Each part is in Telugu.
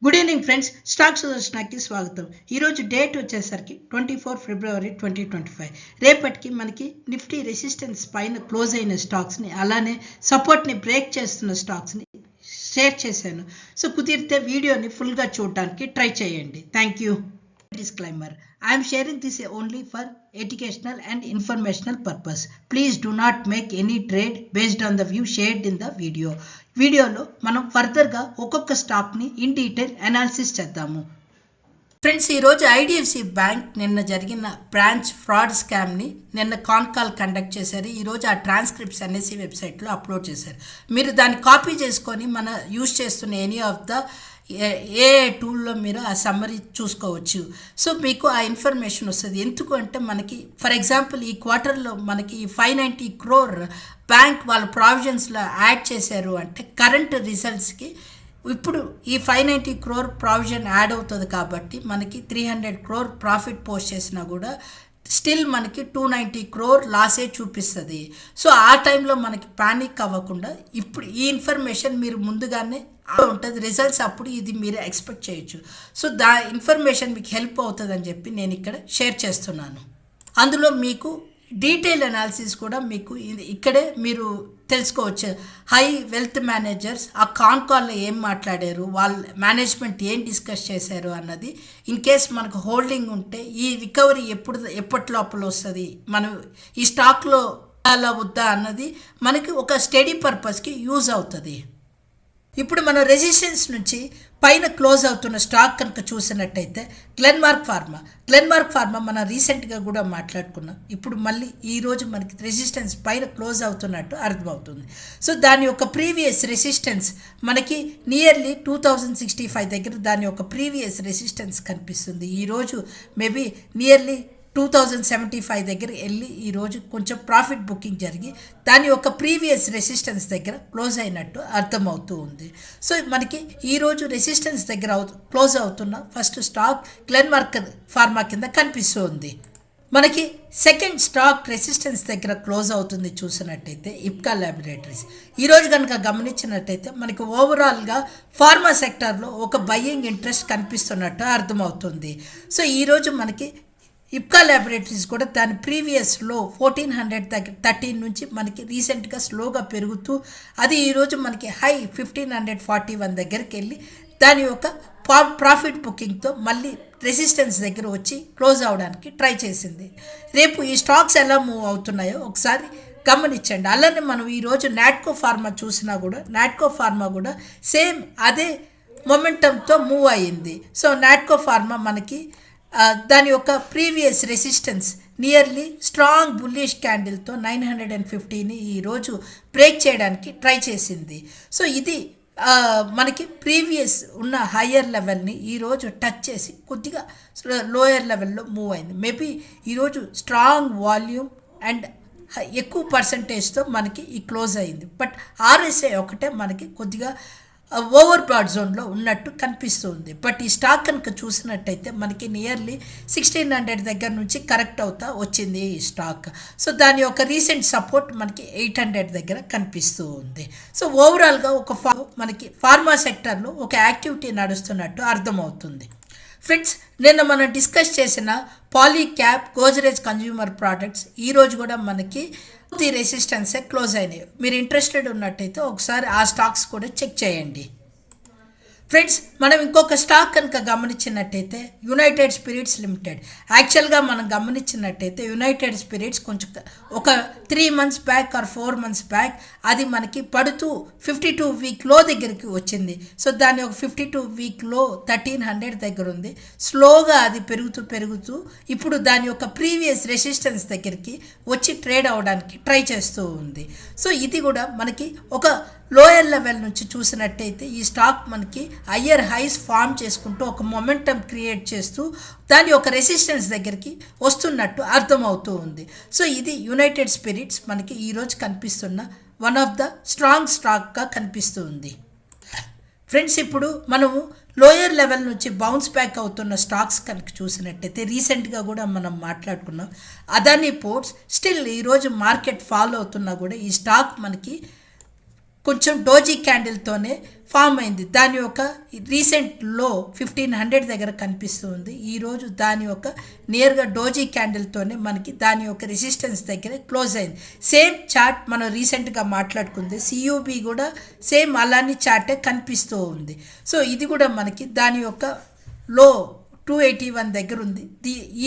గుడ్ ఈవినింగ్ ఫ్రెండ్స్, స్టాక్ సుదర్శనకి స్వాగతం. ఈరోజు డేట్ వచ్చేసరికి 24 ఫిబ్రవరి 2025. రేపటికి మనకి నిఫ్టీ రెసిస్టెన్స్ పైన క్లోజ్ అయిన స్టాక్స్ని, అలానే సపోర్ట్ని బ్రేక్ చేస్తున్న స్టాక్స్ని షేర్ చేశాను. సో కుదిరితే వీడియోని ఫుల్గా చూడడానికి ట్రై చేయండి. Thank you. Disclaimer: I am sharing this only for educational and informational purpose. Please do not make any trade based on the view shared in the video. వీడియోలో మనం ఫర్దర్గా ఒక్కొక్క స్టాక్ని ఇన్ డీటెయిల్ అనాలిసిస్ చేద్దాము. ఫ్రెండ్స్, ఈరోజు ఐడిఎఫ్సి బ్యాంక్ నిన్న జరిగిన బ్రాంచ్ ఫ్రాడ్ స్కామ్ని నిన్న కాల్ కండక్ట్ చేశారు. ఈరోజు ఆ ట్రాన్స్క్రిప్ట్స్ అనేసి వెబ్సైట్లో అప్లోడ్ చేశారు. మీరు దాన్ని కాపీ చేసుకొని మన యూజ్ చేస్తున్న ఎనీ ఆఫ్ ద ఏ టూల్లో మీరు ఆ సమ్మరీ చూసుకోవచ్చు. సో మీకు ఆ ఇన్ఫర్మేషన్ వస్తుంది. ఎందుకు అంటే మనకి ఫర్ ఎగ్జాంపుల్ ఈ క్వార్టర్లో మనకి 590 crore బ్యాంక్ వాళ్ళ ప్రావిజన్స్లో యాడ్ చేశారు అంటే కరెంట్ రిజల్ట్స్కి ఇప్పుడు ఈ 590 crore ప్రావిజన్ యాడ్ అవుతుంది. కాబట్టి మనకి 300 crore ప్రాఫిట్ పోస్ట్ చేసినా కూడా స్టిల్ మనకి 290 crore లాసే చూపిస్తుంది. సో ఆ టైంలో మనకి ప్యానిక్ అవ్వకుండా ఇప్పుడు ఈ ఇన్ఫర్మేషన్ మీరు ముందుగానే ఉంటుంది, రిజల్ట్స్ అప్పుడు ఇది మీరు ఎక్స్పెక్ట్ చేయొచ్చు. సో ఇన్ఫర్మేషన్ మీకు హెల్ప్ అవుతుంది అని చెప్పి నేను ఇక్కడ షేర్ చేస్తున్నాను. అందులో మీకు డీటెయిల్ అనాలిసిస్ కూడా మీకు ఇక్కడే మీరు తెలుసుకోవచ్చు. హై వెల్త్ మేనేజర్స్ ఆ కాల్లో ఏం మాట్లాడారు, వాళ్ళ మేనేజ్మెంట్ ఏం డిస్కస్ చేశారు అన్నది. ఇన్ కేస్ మనకు హోల్డింగ్ ఉంటే ఈ రికవరీ ఎప్పటి లోపల వస్తుంది, మనం ఈ స్టాక్లో అలా వద్దా అన్నది మనకి ఒక స్టడీ పర్పస్కి యూజ్ అవుతుంది. ఇప్పుడు మన రెసిస్టెన్స్ నుంచి పైన క్లోజ్ అవుతున్న స్టాక్ కనుక చూసినట్టయితే గ్లెన్మార్క్ ఫార్మా మనం రీసెంట్గా కూడా మాట్లాడుకున్నాం. ఇప్పుడు మళ్ళీ ఈరోజు మనకి రెసిస్టెన్స్ పైన క్లోజ్ అవుతున్నట్టు అర్థమవుతుంది. సో దాని యొక్క ప్రీవియస్ రెసిస్టెన్స్ మనకి నియర్లీ 2065 దగ్గర దాని యొక్క ప్రీవియస్ రెసిస్టెన్స్ కనిపిస్తుంది. ఈరోజు మేబీ నియర్లీ 2075 దగ్గర వెళ్ళి ఈరోజు కొంచెం ప్రాఫిట్ బుకింగ్ జరిగి దాని యొక్క ప్రీవియస్ రెసిస్టెన్స్ దగ్గర క్లోజ్ అయినట్టు అర్థమవుతూ ఉంది. సో మనకి ఈరోజు రెసిస్టెన్స్ దగ్గర క్లోజ్ అవుతున్న ఫస్ట్ స్టాక్ గ్లెన్మార్క్ ఫార్మా కింద కనిపిస్తుంది. మనకి సెకండ్ స్టాక్ రెసిస్టెన్స్ దగ్గర క్లోజ్ అవుతుంది చూసినట్టయితే ఇప్కా ల్యాబొరేటరీస్. ఈరోజు కనుక గమనించినట్టయితే మనకి ఓవరాల్గా ఫార్మా సెక్టార్లో ఒక బయ్యింగ్ ఇంట్రెస్ట్ కనిపిస్తున్నట్టు అర్థమవుతుంది. సో ఈరోజు మనకి ఇప్కా ల్యాబొరేటరీస్ కూడా దాని ప్రీవియస్లో 1413 నుంచి మనకి రీసెంట్గా స్లోగా పెరుగుతూ అది ఈరోజు మనకి హై 1541 దగ్గరికి వెళ్ళి దాని యొక్క ప్రాఫిట్ బుకింగ్తో మళ్ళీ రెసిస్టెన్స్ దగ్గర వచ్చి క్లోజ్ అవడానికి ట్రై చేసింది. రేపు ఈ స్టాక్స్ ఎలా మూవ్ అవుతున్నాయో ఒకసారి గమనించండి. అలానే మనం ఈరోజు నాట్కో ఫార్మా చూసినా కూడా నాట్కో ఫార్మా కూడా సేమ్ అదే మొమెంటంతో మూవ్ అయ్యింది. సో నాట్కో ఫార్మా మనకి దాని యొక్క previous resistance nearly strong bullish క్యాండిల్తో 950ని ఈరోజు బ్రేక్ చేయడానికి ట్రై చేసింది. సో ఇది మనకి ప్రీవియస్ ఉన్న హయ్యర్ లెవెల్ని ఈరోజు టచ్ చేసి కొద్దిగా లోయర్ లెవెల్లో మూవ్ అయింది. మేబీ ఈరోజు స్ట్రాంగ్ వాల్యూమ్ అండ్ ఎక్కువ పర్సంటేజ్తో మనకి ఈ క్లోజ్ అయింది. బట్ ఆర్ఎస్ఐ ఒకటే మనకి కొద్దిగా ఓవర్ బాట్ జోన్లో ఉన్నట్టు కనిపిస్తుంది. బట్ ఈ స్టాక్ కనుక చూసినట్టయితే మనకి నియర్లీ 1600 దగ్గర నుంచి కరెక్ట్ అవుతా వచ్చింది ఈ స్టాక్. సో దాని యొక్క రీసెంట్ సపోర్ట్ మనకి 800 దగ్గర కనిపిస్తూ ఉంది. సో ఓవరాల్గా మనకి ఫార్మా సెక్టర్లో ఒక యాక్టివిటీ నడుస్తున్నట్టు అర్థమవుతుంది. ఫ్రెండ్స్, నిన్న మనం డిస్కస్ చేసిన పాలీక్యాబ్, గోద్రేజ్ కన్జ్యూమర్ ప్రోడక్ట్స్ ఈరోజు కూడా మనకి ది రెసిస్టెన్సే క్లోజ్ అయినాయి. మీరు ఇంట్రెస్టెడ్ ఉన్నట్టయితే ఒకసారి ఆ స్టాక్స్ కూడా చెక్ చేయండి. ఫ్రెండ్స్, మనం ఇంకొక స్టాక్ కనుక గమనించినట్టయితే యునైటెడ్ స్పిరిట్స్ లిమిటెడ్. యాక్చువల్గా మనం గమనించినట్టయితే యునైటెడ్ స్పిరిట్స్ కొంచెం ఒక 3 months back or 4 months back అది మనకి పడుతూ 52 week లో దగ్గరికి వచ్చింది. సో దాని ఒక 52 week లో 1300 దగ్గర ఉంది. స్లోగా అది పెరుగుతూ ఇప్పుడు దాని యొక్క ప్రీవియస్ రెసిస్టెన్స్ దగ్గరికి వచ్చి ట్రేడ్ అవ్వడానికి ట్రై చేస్తూ ఉంది. సో ఇది కూడా మనకి ఒక లోయర్ లెవెల్ నుంచి చూసినట్టయితే ఈ స్టాక్ మనకి హయ్యర్ హైస్ ఫామ్ చేసుకుంటూ ఒక మొమెంటం క్రియేట్ చేస్తూ దాని యొక్క రెసిస్టెన్స్ దగ్గరికి వస్తున్నట్టు అర్థమవుతూ ఉంది. సో ఇది యునైటెడ్ స్పిరిట్స్ మనకి ఈరోజు కనిపిస్తున్న వన్ ఆఫ్ ద స్ట్రాంగ్ స్టాక్గా కనిపిస్తుంది. ఫ్రెండ్స్, ఇప్పుడు మనము లోయర్ లెవెల్ నుంచి బౌన్స్ బ్యాక్ అవుతున్న స్టాక్స్ కనుక చూసినట్టయితే రీసెంట్గా కూడా మనం మాట్లాడుకున్నాం. అదానీ పోర్ట్స్ స్టిల్ ఈరోజు మార్కెట్ ఫాలో అవుతున్నా కూడా ఈ స్టాక్ మనకి కొంచెం డోజీ క్యాండిల్తోనే ఫామ్ అయింది. దాని యొక్క రీసెంట్ లో 1500 దగ్గర కనిపిస్తుంది. ఈరోజు దాని యొక్క నియర్గా డోజీ క్యాండిల్తోనే మనకి దాని యొక్క రెసిస్టెన్స్ దగ్గర క్లోజ్ అయింది. సేమ్ చార్ట్ మనం రీసెంట్గా మాట్లాడుకుంది. సియూబి కూడా సేమ్ అలానే చార్టే కనిపిస్తూ ఉంది. సో ఇది కూడా మనకి దాని యొక్క లో 281 దగ్గర ఉంది.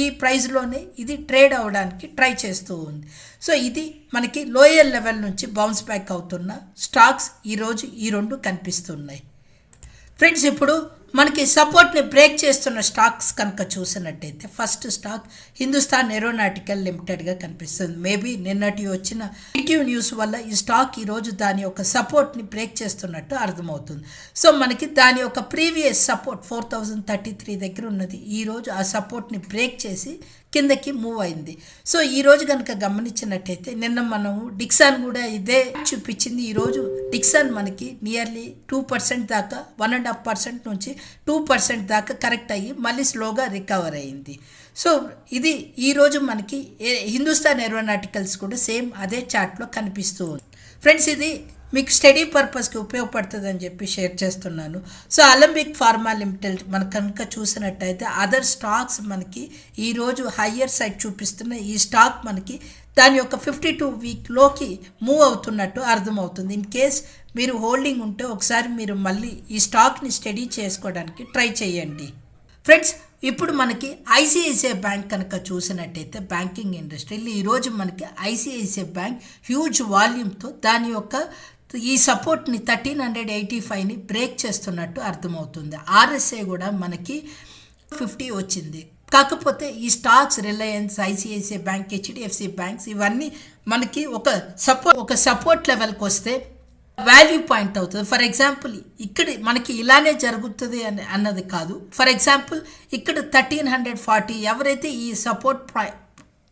ఈ ప్రైస్లోనే ఇది ట్రేడ్ అవ్వడానికి ట్రై చేస్తూ ఉంది. సో ఇది మనకి లోయర్ లెవెల్ నుంచి బౌన్స్ బ్యాక్ అవుతున్న స్టాక్స్ ఈరోజు ఈ రెండు కనిపిస్తున్నాయి. ఫ్రెండ్స్, ఇప్పుడు మనకి సపోర్ట్ని బ్రేక్ చేస్తున్న స్టాక్స్ కనుక చూసినట్టయితే ఫస్ట్ స్టాక్ హిందుస్థాన్ ఏరోనాటికల్ లిమిటెడ్గా కనిపిస్తుంది. మేబీ నిన్నటి వచ్చిన నెగిటివ్ న్యూస్ వల్ల ఈ స్టాక్ ఈరోజు దాని యొక్క సపోర్ట్ని బ్రేక్ చేస్తున్నట్టు అర్థమవుతుంది. సో మనకి దాని యొక్క ప్రీవియస్ సపోర్ట్ 4033 దగ్గర ఉన్నది. ఈరోజు ఆ సపోర్ట్ని బ్రేక్ చేసి కిందకి మూవ్ అయింది. సో ఈరోజు కనుక గమనించినట్టయితే నిన్న మనము డిక్సాన్ కూడా ఇదే చూపించింది. ఈరోజు డిక్సాన్ మనకి నియర్లీ 2% దాకా 1.5% నుంచి 2% దాకా కరెక్ట్ అయ్యి మళ్ళీ స్లోగా రికవర్ అయ్యింది. సో ఇది ఈరోజు మనకి హిందుస్థాన్ ఏరోనాటికల్స్ కూడా సేమ్ అదే చార్ట్లో కనిపిస్తూ ఉంది. ఫ్రెండ్స్, ఇది మీకు స్టడీ పర్పస్కి ఉపయోగపడుతుంది అని చెప్పి షేర్ చేస్తున్నాను. సో అలంబిక్ ఫార్మా లిమిటెడ్ మనకు కనుక చూసినట్టయితే అదర్ స్టాక్స్ మనకి ఈరోజు హయ్యర్ సైడ్ చూపిస్తున్న ఈ స్టాక్ మనకి దాని యొక్క 52 వీక్లోకి మూవ్ అవుతున్నట్టు అర్థమవుతుంది. ఇన్ కేస్ మీరు హోల్డింగ్ ఉంటే ఒకసారి మీరు మళ్ళీ ఈ స్టాక్ని స్టడీ చేసుకోవడానికి ట్రై చేయండి. ఫ్రెండ్స్, ఇప్పుడు మనకి ఐసిఐసిఐ బ్యాంక్ కనుక చూసినట్టయితే బ్యాంకింగ్ ఇండస్ట్రీలో ఈరోజు మనకి ఐసిఐసిఐ బ్యాంక్ హ్యూజ్ వాల్యూమ్తో దాని యొక్క ఈ సపోర్ట్ని 1385ని బ్రేక్ చేస్తున్నట్టు అర్థమవుతుంది. ఆర్ఎస్ఐ కూడా మనకి 50 వచ్చింది. కాకపోతే ఈ stocks Reliance, ICICI bank, HDFC banks ఇవన్నీ మనకి ఒక సపోర్ట్ లెవెల్కి వస్తే వాల్యూ పాయింట్ అవుతుంది. ఫర్ ఎగ్జాంపుల్ ఇక్కడ మనకి ఇలానే జరుగుతుంది అన్నది కాదు. ఫర్ ఎగ్జాంపుల్ ఇక్కడ 1340 ఎవరైతే ఈ సపోర్ట్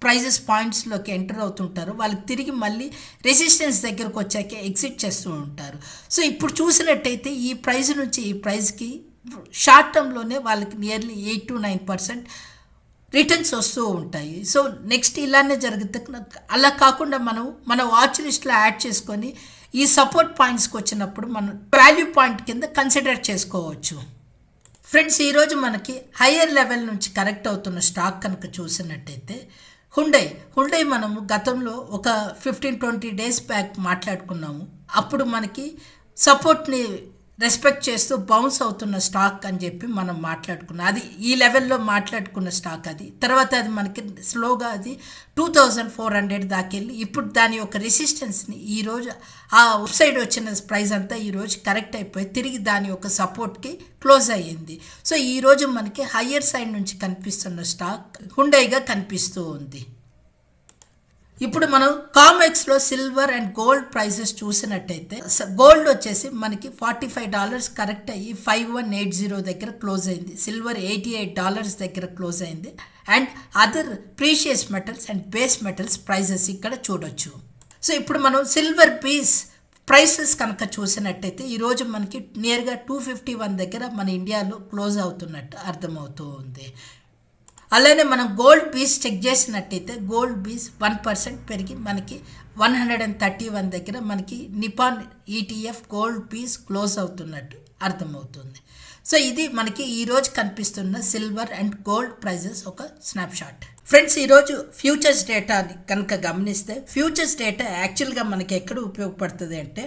ప్రైజెస్ పాయింట్స్లోకి ఎంటర్ అవుతుంటారో వాళ్ళకి తిరిగి మళ్ళీ రెసిస్టెన్స్ దగ్గరకు వచ్చాక ఎగ్జిట్ చేస్తూ ఉంటారు. సో ఇప్పుడు చూసినట్టయితే ఈ ప్రైస్ నుంచి ఈ ప్రైస్కి షార్ట్ టర్మ్లోనే వాళ్ళకి నియర్లీ 8 to 9% రిటర్న్స్ వస్తూ ఉంటాయి. సో నెక్స్ట్ ఇలానే జరుగుతుంది. అలా కాకుండా మనం మన వాచ్ లిస్ట్లో యాడ్ చేసుకొని ఈ సపోర్ట్ పాయింట్స్కి వచ్చినప్పుడు మనం వాల్యూ పాయింట్ కింద కన్సిడర్ చేసుకోవచ్చు. ఫ్రెండ్స్, ఈరోజు మనకి హయ్యర్ లెవెల్ నుంచి కరెక్ట్ అవుతున్న స్టాక్ కనుక చూసినట్టయితే హుండై మనము గతంలో ఒక 15-20 డేస్ బ్యాక్ మాట్లాడుకున్నాము. అప్పుడు మనకి సపోర్ట్ని రెస్పెక్ట్ చేస్తూ బౌన్స్ అవుతున్న స్టాక్ అని చెప్పి మనం మాట్లాడుకున్నాం. అది ఈ లెవెల్లో మాట్లాడుకున్న స్టాక్. అది తర్వాత అది మనకి స్లోగా అది 2400 దాకెళ్ళి ఇప్పుడు దాని యొక్క రెసిస్టెన్స్ని ఈరోజు ఆ సైడ్ వచ్చిన ప్రైస్ అంతా ఈరోజు కరెక్ట్ అయిపోయి తిరిగి దాని యొక్క సపోర్ట్కి క్లోజ్ అయ్యింది. సో ఈరోజు మనకి హయ్యర్ సైడ్ నుంచి కనిపిస్తున్న స్టాక్ హుండైగా కనిపిస్తూ ఉంది. ఇప్పుడు మనం కామెక్స్లో సిల్వర్ అండ్ గోల్డ్ ప్రైసెస్ చూసినట్టయితే గోల్డ్ వచ్చేసి మనకి $45 కరెక్ట్ అయ్యి 5180 దగ్గర క్లోజ్ అయింది. సిల్వర్ $88 దగ్గర క్లోజ్ అయింది. And other precious metals and base metals prices ఇక్కడ చూడొచ్చు. సో ఇప్పుడు మనం సిల్వర్ పీస్ ప్రైసెస్ కనుక చూసినట్టయితే ఈరోజు మనకి నియర్గా 251 దగ్గర మన ఇండియాలో క్లోజ్ అవుతున్నట్టు అర్థమవుతూ ఉంది. అలానే మనం గోల్డ్ పీస్ చెక్ చేసినట్టయితే గోల్డ్ పీస్ 1% పెరిగి మనకి 131 దగ్గర మనకి Nippon ETF gold piece close అవుతున్నట్టు అర్థమవుతుంది. సో ఇది మనకి ఈరోజు కనిపిస్తున్న సిల్వర్ అండ్ గోల్డ్ ప్రైజెస్ ఒక స్నాప్షాట్. ఫ్రెండ్స్, ఈరోజు ఫ్యూచర్స్ డేటాని కనుక గమనిస్తే ఫ్యూచర్స్ డేటా యాక్చువల్గా మనకి ఎక్కడ ఉపయోగపడుతుంది అంటే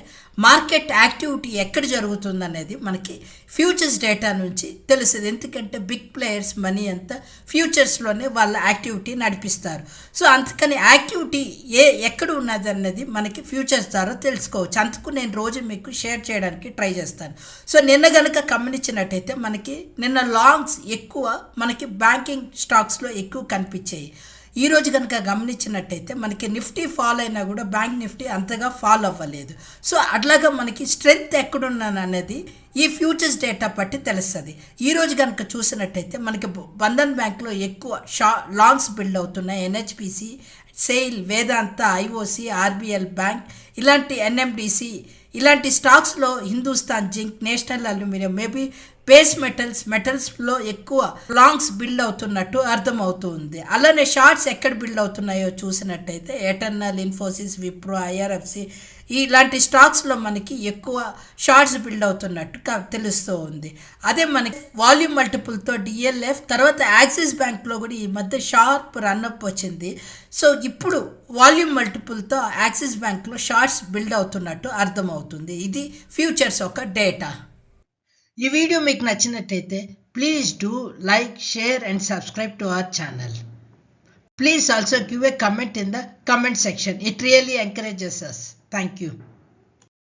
మార్కెట్ యాక్టివిటీ ఎక్కడ జరుగుతుంది అనేది మనకి ఫ్యూచర్స్ డేటా నుంచి తెలుస్తుంది. ఎందుకంటే బిగ్ ప్లేయర్స్ మనీ అంతా ఫ్యూచర్స్లోనే వాళ్ళ యాక్టివిటీ నడిపిస్తారు. సో అందుకని యాక్టివిటీ ఎక్కడ ఉన్నది అన్నది మనకి ఫ్యూచర్స్ ద్వారా తెలుసుకోవచ్చు. అందుకు నేను రోజు మీకు షేర్ చేయడానికి ట్రై చేస్తాను. సో నిన్న కనుక గమనించినట్టయితే మనకి నిన్న లాంగ్స్ ఎక్కువ మనకి బ్యాంకింగ్ స్టాక్స్లో ఎక్కువ కనిపించాయి. ఈరోజు కనుక గమనించినట్టయితే మనకి నిఫ్టీ ఫాల్ అయినా కూడా బ్యాంక్ నిఫ్టీ అంతగా ఫాల్ అవ్వలేదు. సో అట్లాగా మనకి స్ట్రెంగ్త్ ఎక్కడున్నాను అనేది ఈ ఫ్యూచర్స్ డేటా బట్టి తెలుస్తుంది. ఈరోజు కనుక చూసినట్టయితే మనకి బంధన్ బ్యాంక్లో ఎక్కువ లాంగ్స్ బిల్డ్ అవుతున్నాయి. NHPC, SAIL, Vedanta, IOC, RBL Bank ఇలాంటి NMDC ఇలాంటి స్టాక్స్లో Hindustan Zinc, National Aluminium maybe base మెటల్స్లో ఎక్కువ లాంగ్స్ బిల్డ్ అవుతున్నట్టు అర్థమవుతుంది. అలానే షార్ట్స్ ఎక్కడ బిల్డ్ అవుతున్నాయో చూసినట్టయితే ఎటర్నల్, ఇన్ఫోసిస్, విప్రో, ఐఆర్ఎఫ్సి ఇలాంటి స్టాక్స్లో మనకి ఎక్కువ షార్ట్స్ బిల్డ్ అవుతున్నట్టు తెలుస్తూ ఉంది. అదే మనకి వాల్యూమ్ మల్టిపుల్తో డిఎల్ఎఫ్ తర్వాత యాక్సిస్ బ్యాంక్లో కూడా ఈ మధ్య షార్ప్ రన్అప్ వచ్చింది. సో ఇప్పుడు వాల్యూమ్ మల్టిపుల్తో యాక్సిస్ బ్యాంక్లో షార్ట్స్ బిల్డ్ అవుతున్నట్టు అర్థమవుతుంది. ఇది ఫ్యూచర్స్ ఒక డేటా. ఈ వీడియో మీకు నచ్చినట్టయితే please do like, share and subscribe to our channel. Please also give a comment in the comment section. It really encourages us. Thank you.